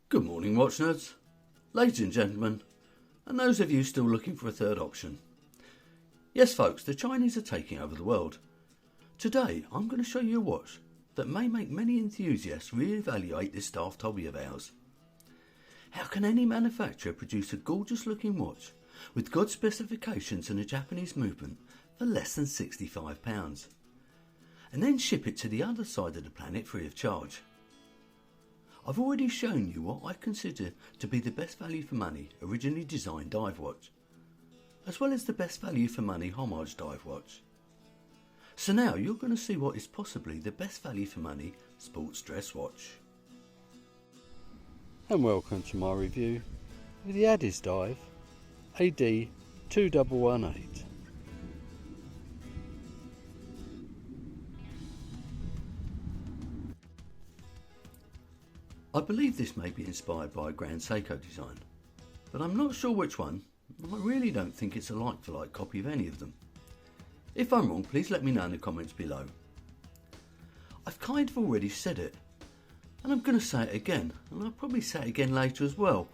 Good morning, watch nerds, ladies and gentlemen, and those of you still looking for a third option. Yes folks, the Chinese are taking over the world. Today I'm going to show you a watch that may make many enthusiasts re-evaluate this daft hobby of ours. How can any manufacturer produce a gorgeous looking watch with good specifications and a Japanese movement for less than £65 and then ship it to the other side of the planet free of charge? I've already shown you what I consider to be the best value for money originally designed dive watch, as well as the best value for money homage dive watch. So now you're going to see what is possibly the best value for money sports dress watch. And welcome to my review of the Addiesdive AD2118. I believe this may be inspired by a Grand Seiko design, but I'm not sure which one. I really don't think it's a like-for-like copy of any of them. If I'm wrong, please let me know in the comments below. I've kind of already said it, and I'm going to say it again, and I'll probably say it again later as well,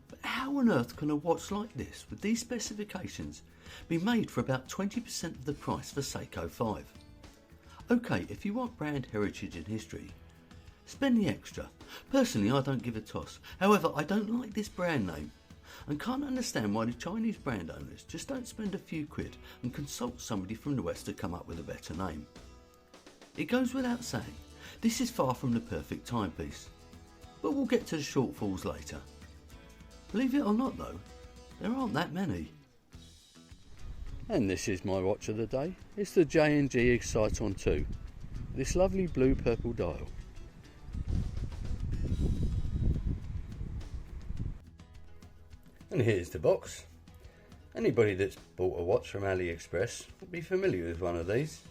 but how on earth can a watch like this, with these specifications, be made for about 20% of the price for Seiko 5? Okay, if you want brand heritage and history, spend the extra. Personally, I don't give a toss. However, I don't like this brand name and can't understand why the Chinese brand owners just don't spend a few quid and consult somebody from the West to come up with a better name. It goes without saying, this is far from the perfect timepiece, but we'll get to the shortfalls later. Believe it or not though, there aren't that many. And this is my watch of the day. It's the J&G Exciton 2, this lovely blue purple dial. And here's the box. Anybody that's bought a watch from AliExpress will be familiar with one of these.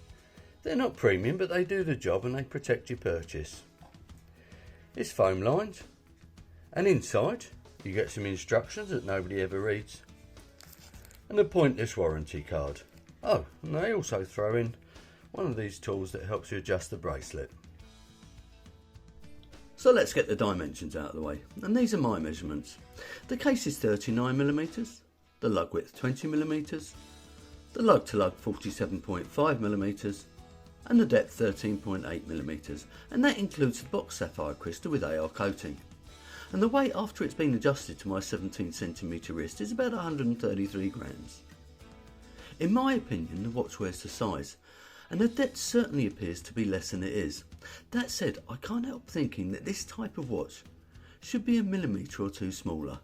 They're not premium, but they do the job and they protect your purchase. It's foam lined, and inside you get some instructions that nobody ever reads, and a pointless warranty card. Oh, and they also throw in one of these tools that helps you adjust the bracelet. So let's get the dimensions out of the way, and these are my measurements. The case is 39mm, the lug width 20mm, the lug to lug 47.5mm, and the depth 13.8mm, and that includes the box sapphire crystal with AR coating. And the weight after it's been adjusted to my 17cm wrist is about 133 grams. In my opinion, the watch wears the size, and the depth certainly appears to be less than it is. That said, I can't help thinking that this type of watch should be a millimetre or two smaller.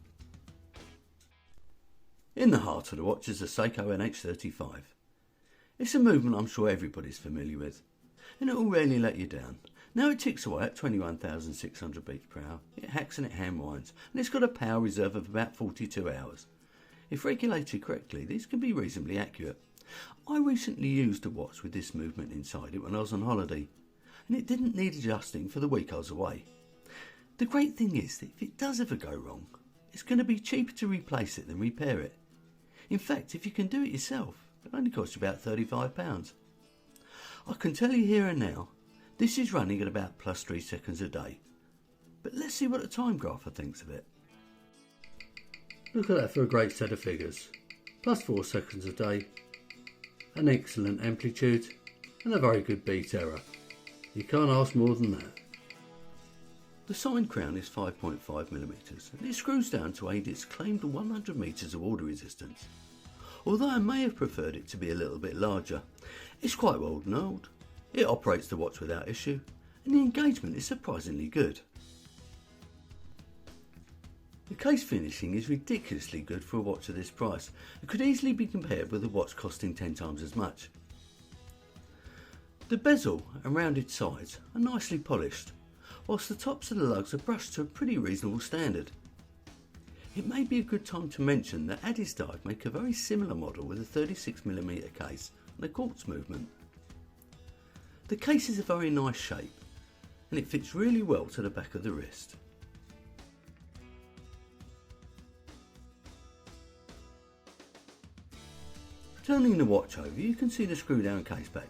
In the heart of the watch is the Seiko NH35. It's a movement I'm sure everybody's familiar with, and it will rarely let you down. Now it ticks away at 21,600 beats per hour, it hacks and it hand winds, and it's got a power reserve of about 42 hours. If regulated correctly, these can be reasonably accurate. I recently used a watch with this movement inside it when I was on holiday, and it didn't need adjusting for the week I was away. The great thing is that if it does ever go wrong, it's going to be cheaper to replace it than repair it. In fact, if you can do it yourself, it only costs you about £35. I can tell you here and now, this is running at about plus 3 seconds a day. But let's see what the time grapher thinks of it. Look at that for a great set of figures. Plus 4 seconds a day, an excellent amplitude, and a very good beat error. You can't ask more than that. The sign crown is 5.5mm, and it screws down to aid its claimed 100 metres of water resistance. Although I may have preferred it to be a little bit larger, it's quite well oiled, it operates the watch without issue, and the engagement is surprisingly good. The case finishing is ridiculously good for a watch of this price and could easily be compared with a watch costing 10 times as much. The bezel and rounded sides are nicely polished, whilst the tops of the lugs are brushed to a pretty reasonable standard. It may be a good time to mention that Addiesdive make a very similar model with a 36mm case and a quartz movement. The case is a very nice shape and it fits really well to the back of the wrist. Turning the watch over, you can see the screw down case back,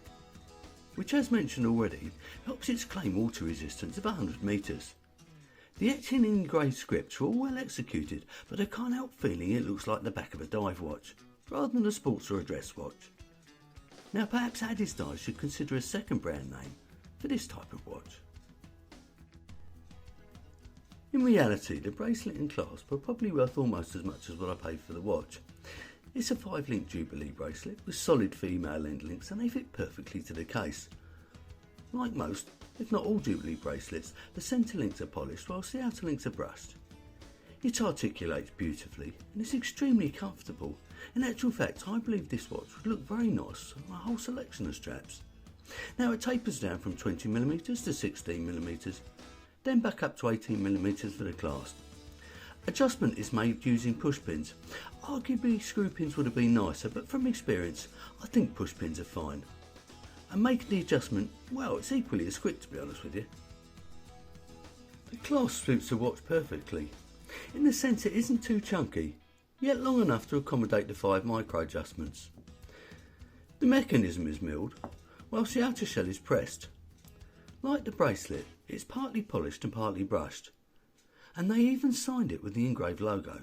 which as mentioned already helps its claim water resistance of 100 metres. The etching and engraved scripts are all well executed, but I can't help feeling it looks like the back of a dive watch, rather than a sports or a dress watch. Now perhaps Addiesdive should consider a second brand name for this type of watch. In reality, the bracelet and clasp are probably worth almost as much as what I paid for the watch. It's a 5-link Jubilee bracelet with solid female end links and they fit perfectly to the case. Like most, if not all Jubilee bracelets, the centre links are polished whilst the outer links are brushed. It articulates beautifully and is extremely comfortable. In actual fact, I believe this watch would look very nice on a whole selection of straps. Now it tapers down from 20mm to 16mm, then back up to 18mm for the clasp. Adjustment is made using push pins. Arguably screw pins would have been nicer, but from experience I think push pins are fine. And making the adjustment, well, it's equally as quick to be honest with you. The clasp suits the watch perfectly. In the sense it isn't too chunky, yet long enough to accommodate the 5 micro adjustments. The mechanism is milled, whilst the outer shell is pressed. Like the bracelet, it's partly polished and partly brushed, and they even signed it with the engraved logo.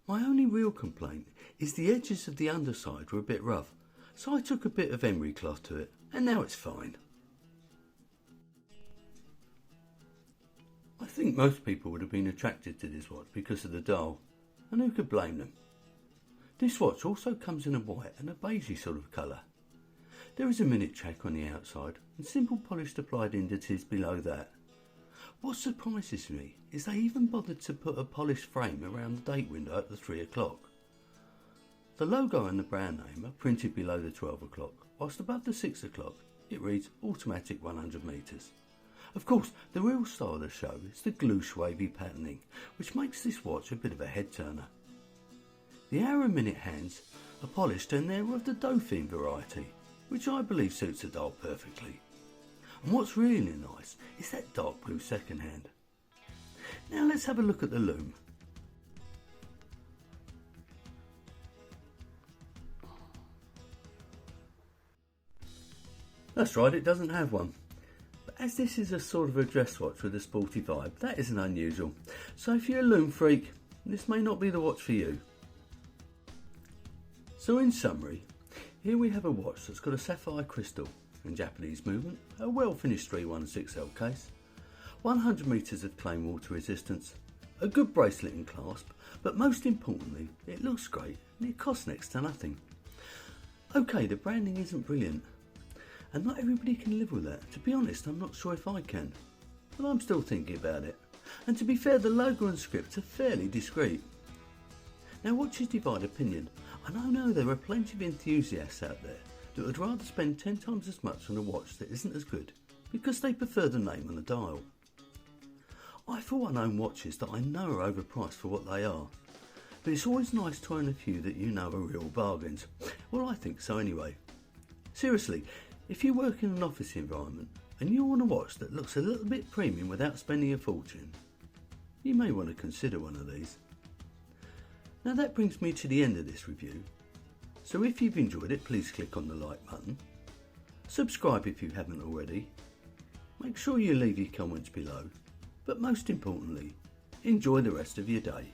My only real complaint is the edges of the underside were a bit rough, so I took a bit of emery cloth to it, and now it's fine. I think most people would have been attracted to this watch because of the dial, and who could blame them? This watch also comes in a white and a beigey sort of colour. There is a minute track on the outside and simple polished applied indices below that. What surprises me is they even bothered to put a polished frame around the date window at the 3 o'clock. The logo and the brand name are printed below the 12 o'clock, whilst above the 6 o'clock it reads automatic 100 metres. Of course, the real star of the show is the gloosh wavy patterning, which makes this watch a bit of a head turner. The hour and minute hands are polished and they're of the Dauphine variety, which I believe suits the dial perfectly. And what's really nice is that dark blue second hand. Now let's have a look at the lume. That's right, it doesn't have one. But as this is a sort of a dress watch with a sporty vibe, that isn't unusual. So if you're a lume freak, this may not be the watch for you. So in summary, here we have a watch that's got a sapphire crystal and Japanese movement, a well finished 316L case, 100 metres of claim water resistance, a good bracelet and clasp, but most importantly it looks great and it costs next to nothing. Okay, the branding isn't brilliant and not everybody can live with that. To be honest, I'm not sure if I can, but I'm still thinking about it. And to be fair, the logo and script are fairly discreet. Now watches divide opinion, and I know there are plenty of enthusiasts out there that would rather spend 10 times as much on a watch that isn't as good because they prefer the name on the dial. I for one own watches that I know are overpriced for what they are, but it's always nice to own a few that you know are real bargains. Well, I think so anyway. Seriously, if you work in an office environment and you want a watch that looks a little bit premium without spending a fortune, you may want to consider one of these. Now that brings me to the end of this review, so if you've enjoyed it, please click on the like button, subscribe if you haven't already, make sure you leave your comments below, but most importantly, enjoy the rest of your day.